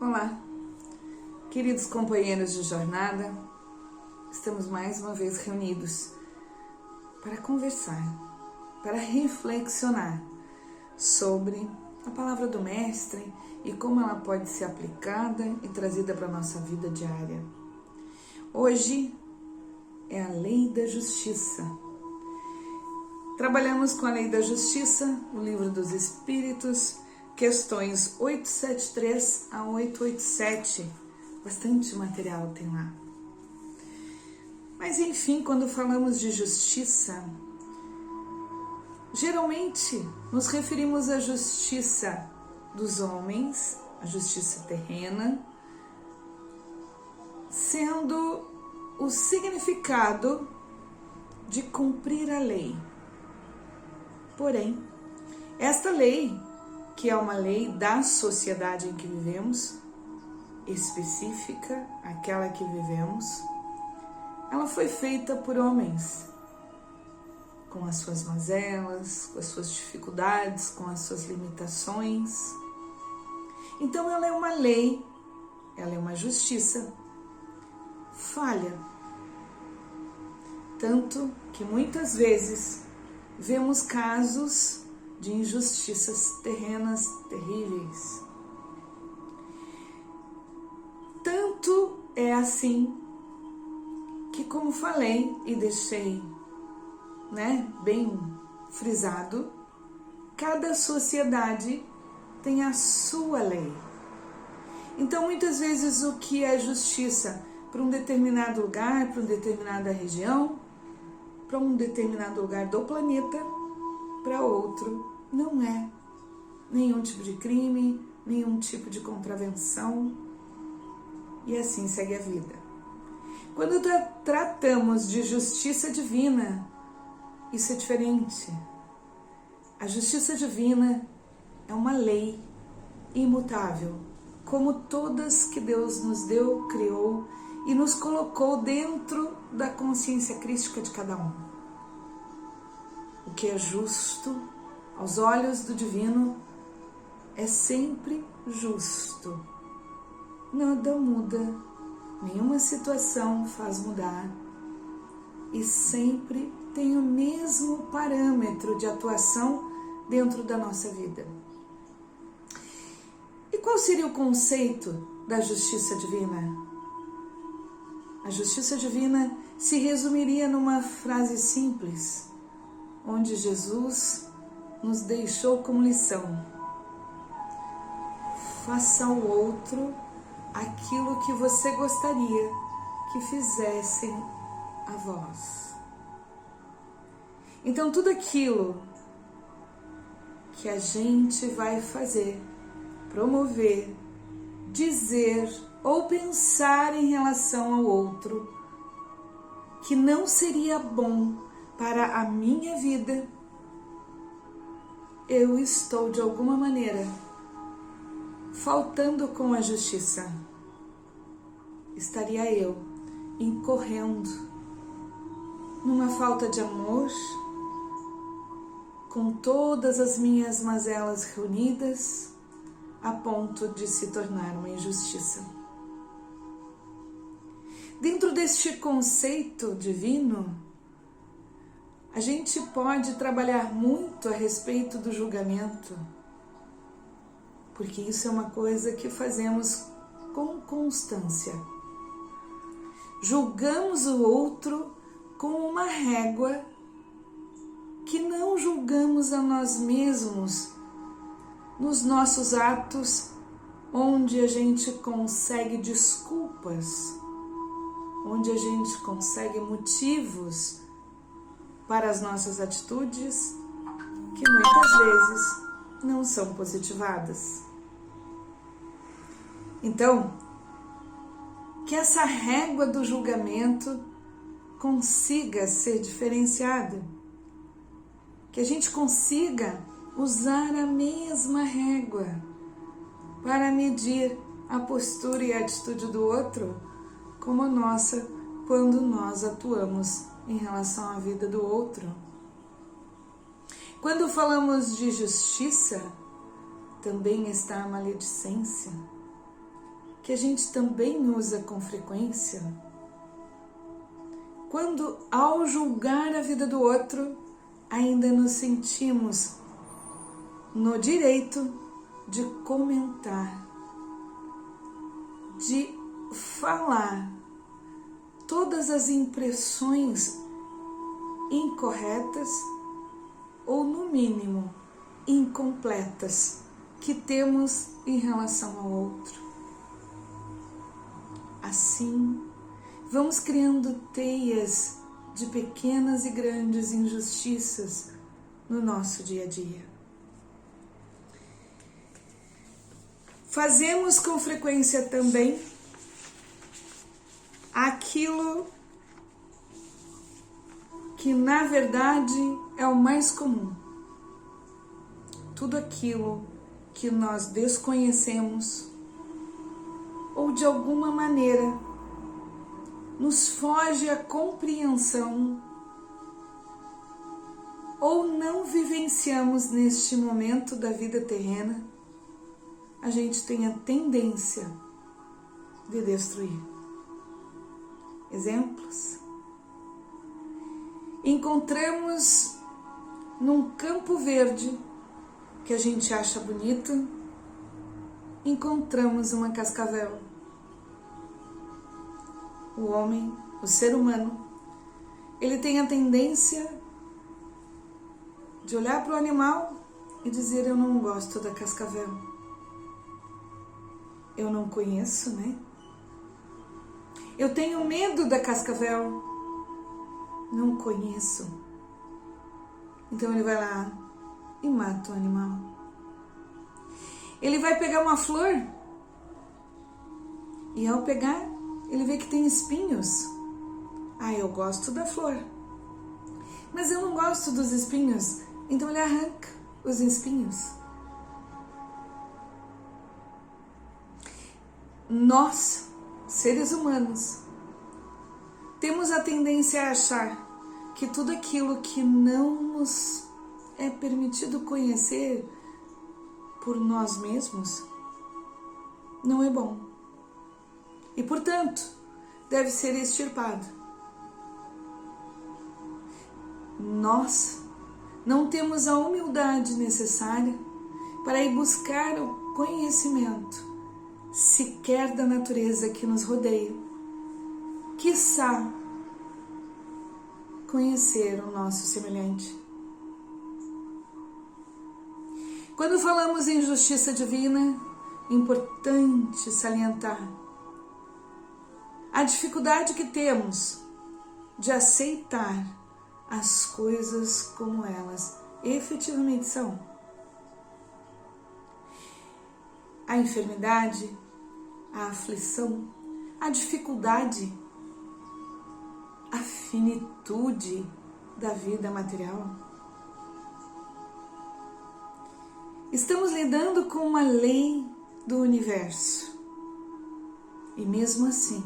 Olá, queridos companheiros de jornada, estamos mais uma vez reunidos para conversar, para reflexionar sobre a palavra do Mestre e como ela pode ser aplicada e trazida para a nossa vida diária. Hoje é a Lei da Justiça. Trabalhamos com a Lei da Justiça, o Livro dos Espíritos, questões 873 a 887, bastante material tem lá. Mas enfim, quando falamos de justiça, geralmente nos referimos à justiça dos homens, a justiça terrena, sendo o significado de cumprir a lei. Porém, esta lei, que é uma lei da sociedade em que vivemos, específica, aquela que vivemos, ela foi feita por homens, com as suas mazelas, com as suas dificuldades, com as suas limitações. Então ela é uma lei, ela é uma justiça falha. Tanto que muitas vezes vemos casos de injustiças terrenas terríveis. Tanto é assim que, como falei e deixei, bem frisado, cada sociedade tem a sua lei. Então, muitas vezes, o que é justiça para um determinado lugar, para uma determinada região, para um determinado lugar do planeta, para outro não é nenhum tipo de crime, nenhum tipo de contravenção, e assim segue a vida. Quando tratamos de justiça divina, isso é diferente. A justiça divina é uma lei imutável, como todas que Deus nos deu, criou e nos colocou dentro da consciência crística de cada um. O que é justo aos olhos do divino é sempre justo. Nada muda, nenhuma situação faz mudar e sempre tem o mesmo parâmetro de atuação dentro da nossa vida. E qual seria o conceito da justiça divina? A justiça divina se resumiria numa frase simples, onde Jesus nos deixou como lição: faça ao outro aquilo que você gostaria que fizessem a vós. Então, tudo aquilo que a gente vai fazer, promover, dizer ou pensar em relação ao outro, que não seria bom para a minha vida, eu estou de alguma maneira faltando com a justiça. Estaria eu incorrendo numa falta de amor, com todas as minhas mazelas reunidas, a ponto de se tornar uma injustiça. Dentro deste conceito divino, a gente pode trabalhar muito a respeito do julgamento, porque isso é uma coisa que fazemos com constância. Julgamos o outro com uma régua que não julgamos a nós mesmos nos nossos atos, onde a gente consegue desculpas, onde a gente consegue motivos para as nossas atitudes que muitas vezes não são positivadas. Então, que essa régua do julgamento consiga ser diferenciada, que a gente consiga usar a mesma régua para medir a postura e a atitude do outro como a nossa quando nós atuamos em relação à vida do outro. Quando falamos de justiça, também está a maledicência. que a gente também usa com frequência quando, ao julgar a vida do outro, ainda nos sentimos no direito de comentar, de falar todas as impressões incorretas ou, no mínimo, incompletas que temos em relação ao outro. Assim, vamos criando teias de pequenas e grandes injustiças no nosso dia a dia. Fazemos com frequência também aquilo que na verdade é o mais comum. Tudo aquilo que nós desconhecemos ou de alguma maneira nos foge a compreensão ou não vivenciamos neste momento da vida terrena, a gente tem a tendência de destruir. Exemplos? Encontramos num campo verde que a gente acha bonito, encontramos uma cascavel. O homem, o ser humano, ele tem a tendência de olhar para o animal e dizer: eu não gosto da cascavel. Eu não conheço, né? Eu tenho medo da cascavel. Não conheço. Então ele vai lá e mata o animal. Ele vai pegar uma flor e ao pegar, ele vê que tem espinhos. Ah, eu gosto da flor, mas eu não gosto dos espinhos. Então ele arranca os espinhos. Nós, seres humanos, temos a tendência a achar que tudo aquilo que não nos é permitido conhecer por nós mesmos não é bom e, portanto, deve ser extirpado. Nós não temos a humildade necessária para ir buscar o conhecimento sequer da natureza que nos rodeia, quiçá conhecer o nosso semelhante. Quando falamos em justiça divina, é importante salientar a dificuldade que temos de aceitar as coisas como elas efetivamente são. A enfermidade, a aflição, a dificuldade, a finitude da vida material. Estamos lidando com uma lei do universo. E mesmo assim,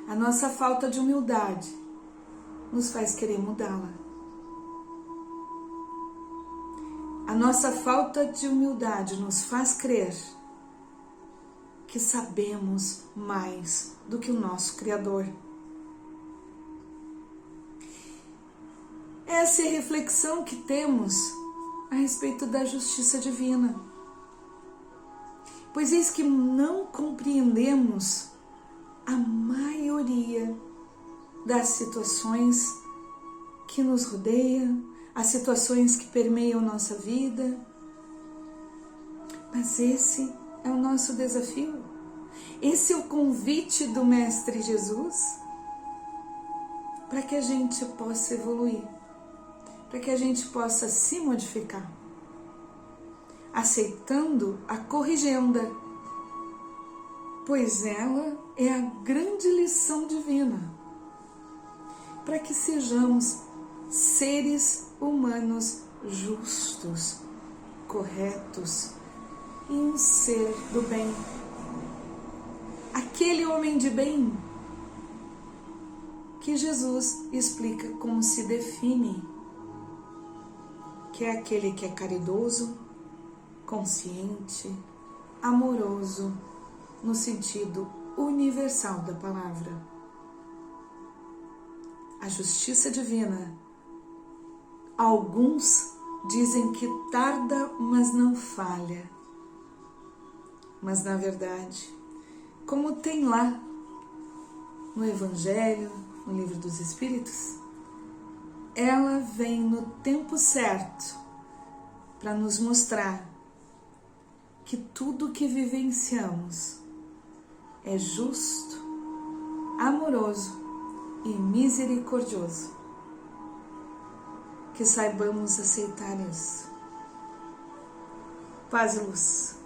a nossa falta de humildade nos faz querer mudá-la. A nossa falta de humildade nos faz crer que sabemos mais do que o nosso Criador. Essa é a reflexão que temos a respeito da justiça divina. Pois eis que não compreendemos a maioria das situações que nos rodeiam, as situações que permeiam nossa vida. Mas esse é o nosso desafio. Esse é o convite do Mestre Jesus para que a gente possa evoluir, para que a gente possa se modificar, aceitando a corrigenda, pois ela é a grande lição divina, para que sejamos seres humanos justos, corretos e um ser do bem. Aquele homem de bem que Jesus explica como se define, que é aquele que é caridoso, consciente, amoroso no sentido universal da palavra. A justiça divina, alguns dizem que tarda, mas não falha. Mas na verdade, como tem lá no Evangelho, no Livro dos Espíritos, ela vem no tempo certo para nos mostrar que tudo que vivenciamos é justo, amoroso e misericordioso. Que saibamos aceitar isso. Paz e luz.